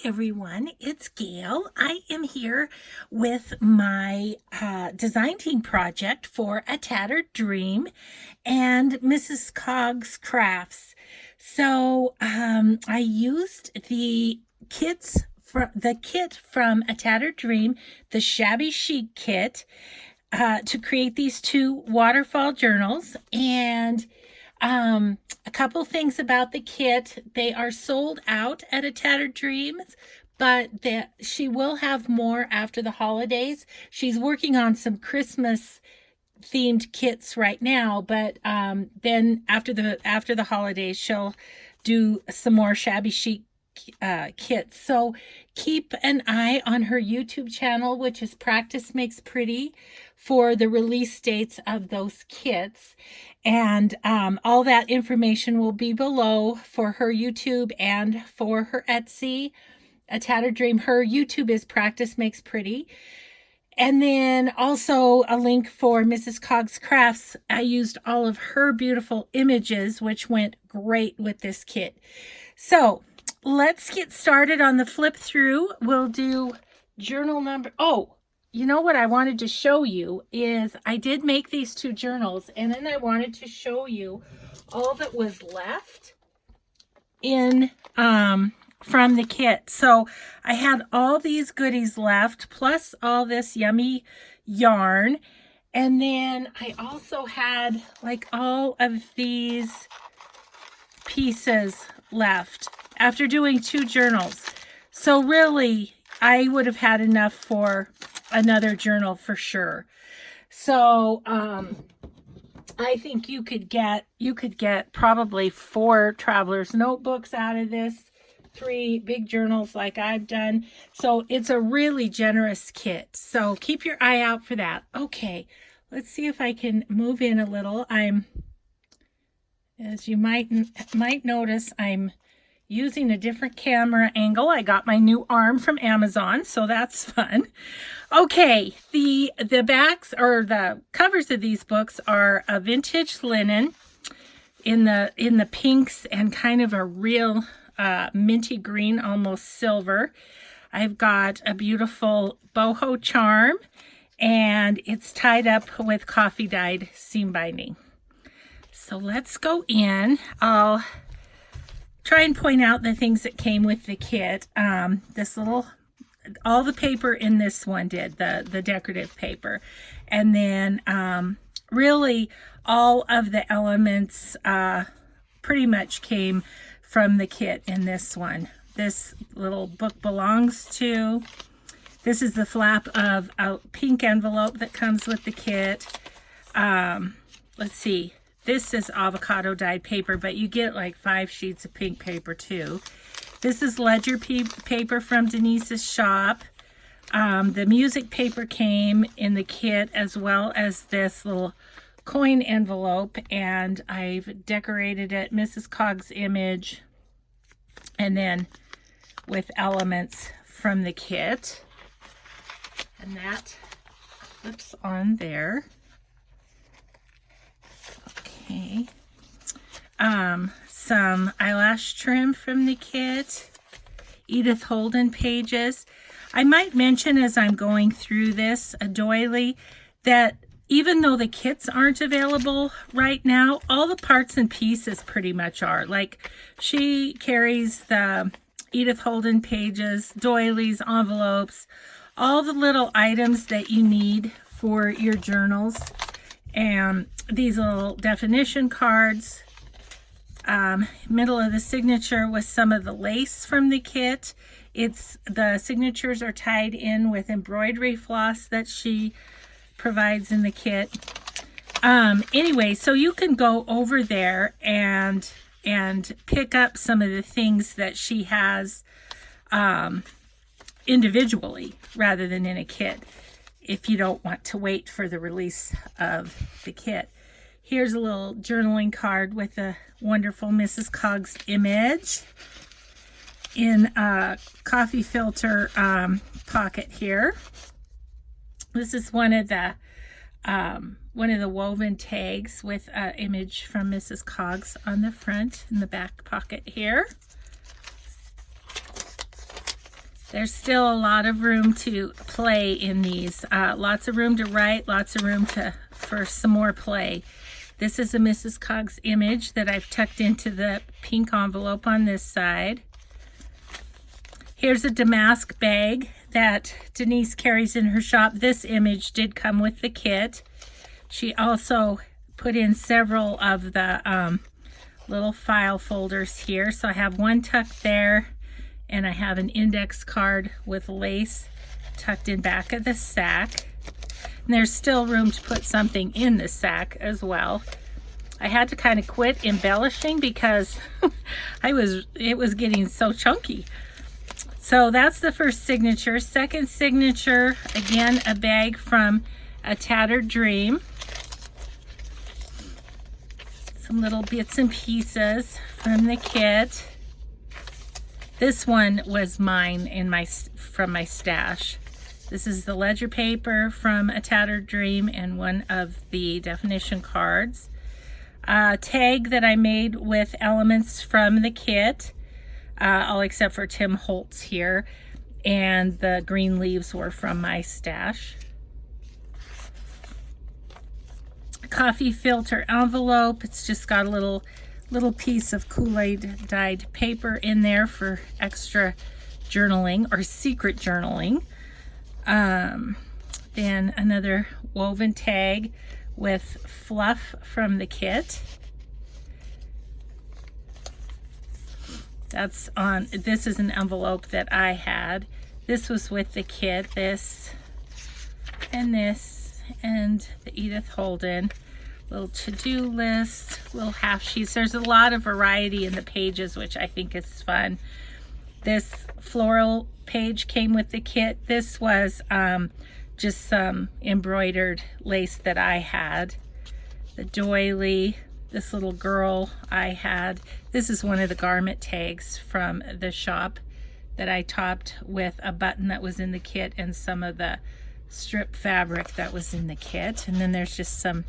everyone, it's Gail. I am here with my design team project for A Tattered Dream and Mrs. Cogs Crafts. So I used the kit from A Tattered Dream, the Shabby Chic kit, to create these two waterfall journals. And a couple things about the kit. They are sold out at A Tattered Dreams, but she will have more after the holidays. She's working on some Christmas themed kits right now, but then after the holidays, she'll do some more Shabby Chic kits. So keep an eye on her YouTube channel, which is Practice Makes Pretty, for the release dates of those kits. And all that information will be below for her YouTube and for her Etsy, A Tattered Dream. Her YouTube is Practice Makes Pretty. And then also a link for Mrs. Cogs Crafts. I used all of her beautiful images, which went great with this kit. So let's get started on the flip through. We'll do journal number. Oh, you know what I wanted to show you is I did make these two journals, and then I wanted to show you all that was left in from the kit. So I had all these goodies left, plus all this yummy yarn. And then I also had like all of these pieces left after doing two journals. So really, I would have had enough for another journal for sure. So I think you could get probably 4 traveler's notebooks out of this, 3 big journals like I've done. So it's a really generous kit. So keep your eye out for that. Okay, let's see if I can move in a little. As you might notice, I'm using a different camera angle. I got my new arm from Amazon, so that's fun. Okay, the backs or the covers of these books are a vintage linen in the pinks and kind of a real minty green, almost silver. I've got a beautiful boho charm, and it's tied up with coffee dyed seam binding. So let's go in. I'll try and point out the things that came with the kit. All the paper in this one did, the decorative paper. And then really all of the elements pretty much came from the kit in this one. This little book belongs to, this is the flap of a pink envelope that comes with the kit. Let's see. This is avocado dyed paper, but you get like 5 sheets of pink paper too. This is ledger paper from Denise's shop. The music paper came in the kit, as well as this little coin envelope, and I've decorated it Mrs. Cog's image, and then with elements from the kit. And that clips on there. Okay, some eyelash trim from the kit, Edith Holden pages. I might mention as I'm going through this, a doily, that even though the kits aren't available right now, all the parts and pieces pretty much are. Like, she carries the Edith Holden pages, doilies, envelopes, all the little items that you need for your journals. And these little definition cards, middle of the signature with some of the lace from the kit. The signatures are tied in with embroidery floss that she provides in the kit. Anyway, so you can go over there and pick up some of the things that she has individually rather than in a kit, if you don't want to wait for the release of the kit. Here's a little journaling card with a wonderful Mrs. Cogs image in a coffee filter pocket here. This is one of the woven tags with an image from Mrs. Cogs on the front in the back pocket here. There's still a lot of room to play in these. Lots of room to write, lots of room for some more play. This is a Mrs. Cogs image that I've tucked into the pink envelope on this side. Here's a damask bag that Denise carries in her shop. This image did come with the kit. She also put in several of the little file folders here. So I have one tucked there, and I have an index card with lace tucked in back of the sack. And there's still room to put something in the sack as well. I had to kind of quit embellishing because it was getting so chunky. So that's the first signature. Second signature, again, a bag from A Tattered Dream. Some little bits and pieces from the kit. This one was mine from my stash. This is the ledger paper from A Tattered Dream and one of the definition cards. A tag that I made with elements from the kit, all except for Tim Holtz here, and the green leaves were from my stash. Coffee filter envelope. It's just got a little piece of Kool-Aid dyed paper in there for extra journaling or secret journaling. Then another woven tag with fluff from the kit. This is an envelope that I had. This was with the kit. This and the Edith Holden. Little to-do list, little half sheets. There's a lot of variety in the pages, which I think is fun. This floral page came with the kit. This was just some embroidered lace that I had. The doily, this little girl I had. This is one of the garment tags from the shop that I topped with a button that was in the kit and some of the strip fabric that was in the kit. And then there's just some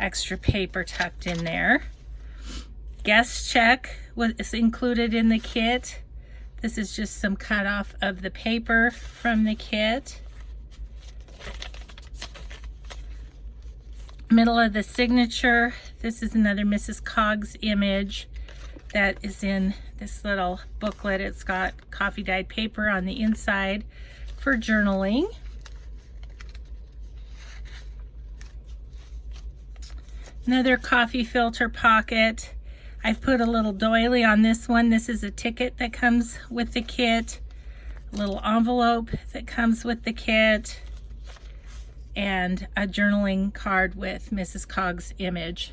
extra paper tucked in there. Guest check was included in the kit. This is just some cut off of the paper from the kit. Middle of the signature. This is another Mrs. Cogs image that is in this little booklet. It's got coffee dyed paper on the inside for journaling. Another coffee filter pocket. I've put a little doily on this one. This is a ticket that comes with the kit. A little envelope that comes with the kit. And a journaling card with Mrs. Cogs' image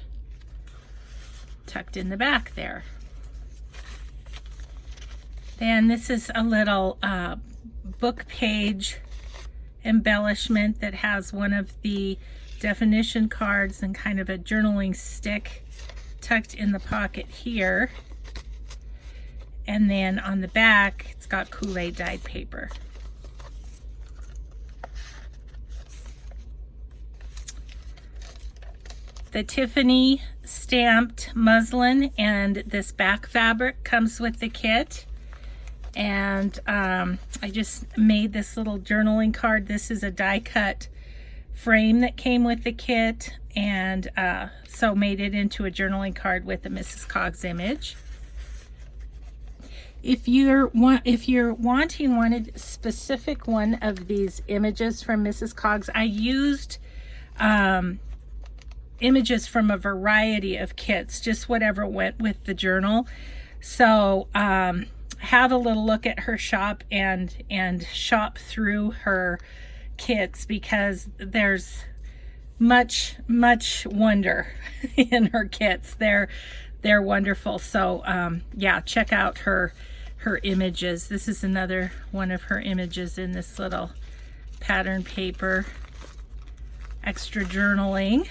tucked in the back there. Then this is a little book page embellishment that has one of the definition cards and kind of a journaling stick tucked in the pocket here. And then on the back, it's got Kool-Aid dyed paper. The Tiffany stamped muslin and this back fabric comes with the kit. And I just made this little journaling card. This is a die cut frame that came with the kit, and so made it into a journaling card with the Mrs. Cogs image. If you're wanting specific one of these images from Mrs. Cogs, I used images from a variety of kits, just whatever went with the journal. So have a little look at her shop and shop through her kits, because there's much wonder in her kits. They're wonderful. So yeah, check out her images. This is another one of her images in this little pattern paper, extra journaling.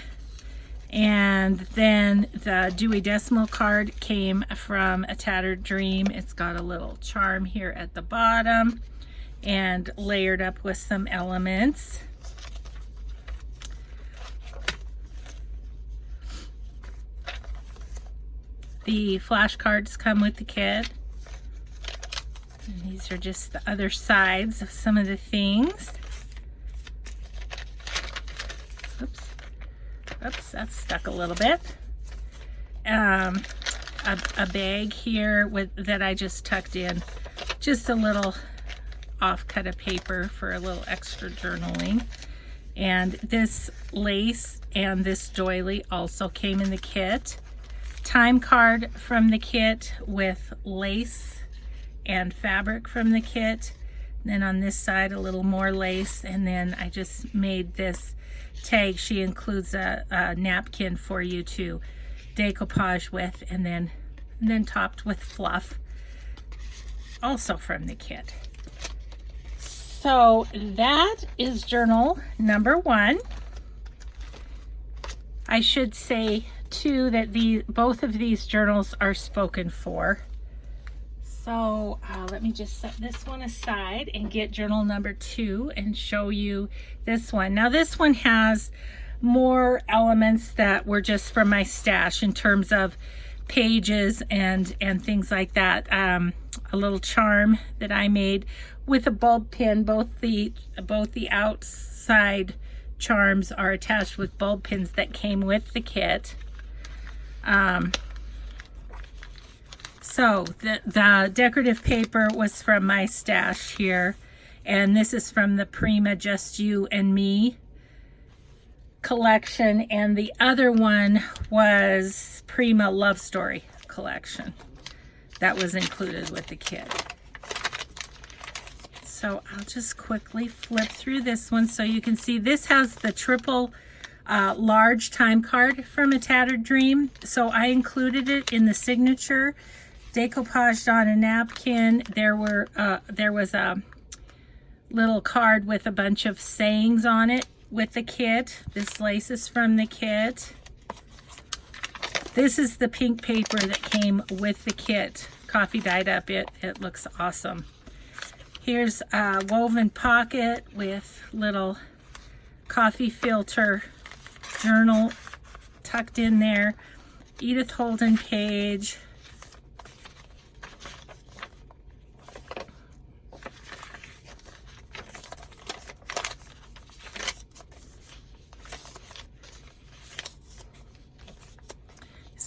And then the Dewey Decimal card came from A Tattered Dream. It's got a little charm here at the bottom and layered up with some elements. The flashcards come with the kit. And these are just the other sides of some of the things. Oops. Oops, that's stuck a little bit. A bag here that I just tucked in. Just a little offcut of paper for a little extra journaling. And this lace and this doily also came in the kit. Time card from the kit with lace and fabric from the kit. And then on this side, a little more lace. And then I just made this tag. She includes a napkin for you to decoupage with, and then topped with fluff, also from the kit. So that is journal number 1. I should say too that both of these journals are spoken for. So let me just set this one aside and get journal number 2 and show you this one. Now this one has more elements that were just from my stash in terms of pages and things like that. A little charm that I made with a bulb pin. Both the outside charms are attached with bulb pins that came with the kit. So the decorative paper was from my stash here, and this is from the Prima Just You and Me collection, and the other one was Prima Love Story collection that was included with the kit. So I'll just quickly flip through this one so you can see this has the triple large time card from A Tattered Dream. So I included it in the signature, decoupaged on a napkin. There was a little card with a bunch of sayings on it with the kit. This lace is from the kit. This is the pink paper that came with the kit. Coffee dyed up. It looks awesome. Here's a woven pocket with little coffee filter journal tucked in there. Edith Holden page.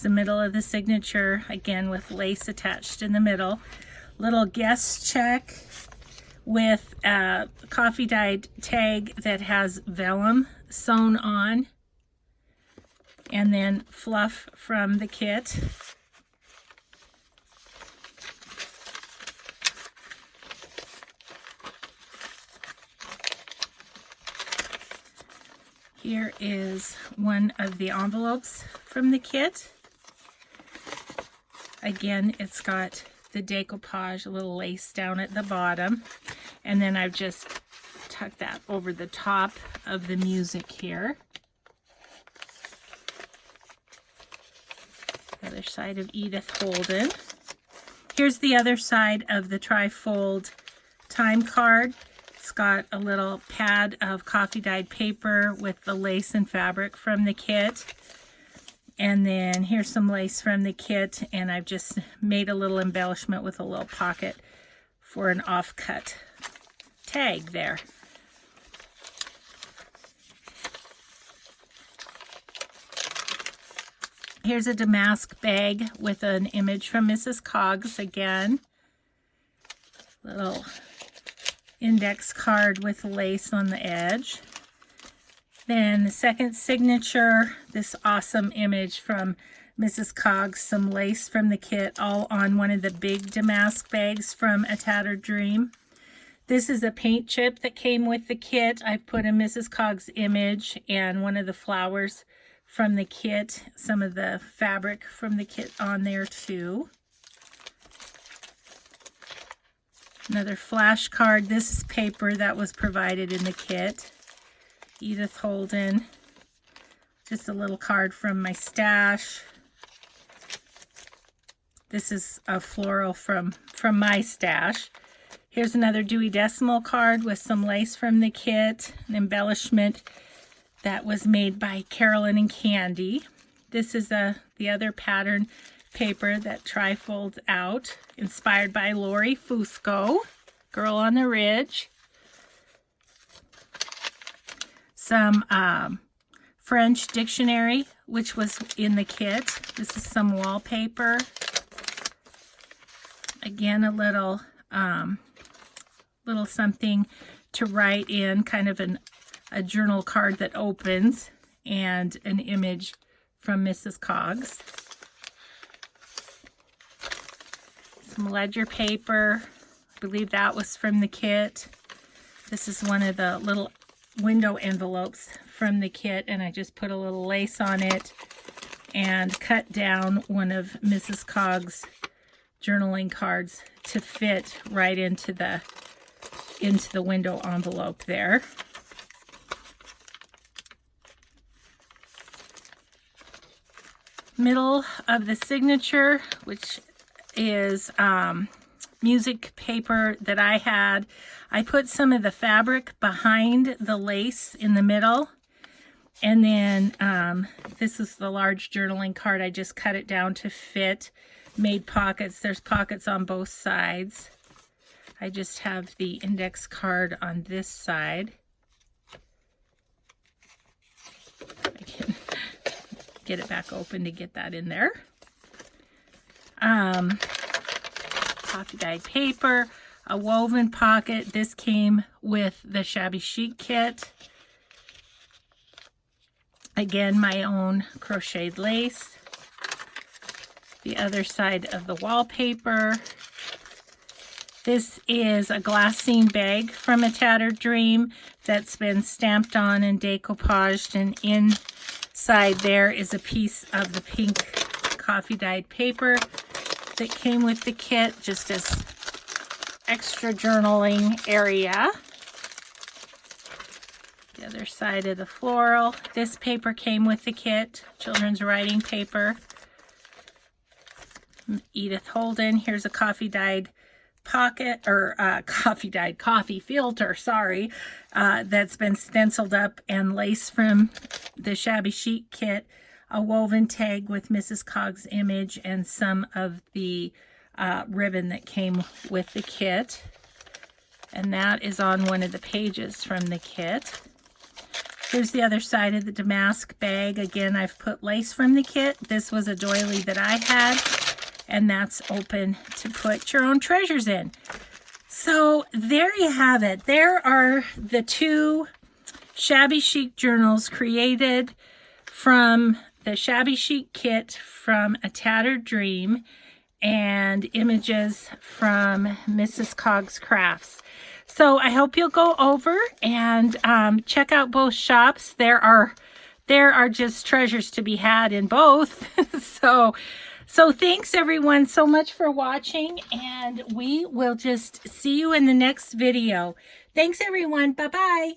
The middle of the signature, again with lace attached in the middle. Little guest check with a coffee dyed tag that has vellum sewn on, and then fluff from the kit. Here is one of the envelopes from the kit. Again, it's got the decoupage, a little lace down at the bottom. And then I've just tucked that over the top of the music here. Other side of Edith Holden. Here's the other side of the trifold time card. It's got a little pad of coffee dyed paper with the lace and fabric from the kit. And then here's some lace from the kit, and I've just made a little embellishment with a little pocket for an offcut tag there. Here's a damask bag with an image from Mrs. Cogs again. Little index card with lace on the edge. Then the second signature, this awesome image from Mrs. Cogs, some lace from the kit, all on one of the big damask bags from A Tattered Dream. This is a paint chip that came with the kit. I put a Mrs. Cogs image and one of the flowers from the kit, some of the fabric from the kit on there too. Another flash card. This is paper that was provided in the kit. Edith Holden. Just a little card from my stash. This is a floral from my stash. Here's another Dewey Decimal card with some lace from the kit, an embellishment that was made by Carolyn and Candy. This is the other pattern paper that trifolds out, inspired by Lori Fusco, Girl on the Ridge. Some French dictionary, which was in the kit. This is some wallpaper. Again, a little something to write in, kind of a journal card that opens, and an image from Mrs. Cogs. Some ledger paper. I believe that was from the kit. This is one of the little window envelopes from the kit, and I just put a little lace on it and cut down one of Mrs. Cogs' journaling cards to fit right into the window envelope there. Middle of the signature, which is music paper that I had. I put some of the fabric behind the lace in the middle, and then this is the large journaling card. I just cut it down to fit, made pockets. There's pockets on both sides. I just have the index card on this side. I can get it back open to get that in there. Coffee dyed paper, a woven pocket. This came with the Shabby Chic kit. Again, my own crocheted lace. The other side of the wallpaper. This is a glassine bag from a Tattered Dream that's been stamped on and decoupaged, and inside there is a piece of the pink coffee dyed paper that came with the kit, just as extra journaling area. The other side of the floral. This paper came with the kit, children's writing paper. Edith Holden. Here's a coffee dyed pocket, or coffee filter, sorry, that's been stenciled up and lace from the Shabby Chic kit. A woven tag with Mrs. Cogs' image, and some of the ribbon that came with the kit. And that is on one of the pages from the kit. Here's the other side of the damask bag. Again, I've put lace from the kit. This was a doily that I had, and that's open to put your own treasures in. So there you have it. There are the two Shabby Chic journals created from the Shabby Chic kit from A Tattered Dream, and images from Mrs. Cogs Crafts. So I hope you'll go over and check out both shops. There are just treasures to be had in both. So thanks everyone so much for watching, and we will just see you in the next video. Thanks everyone. Bye-bye.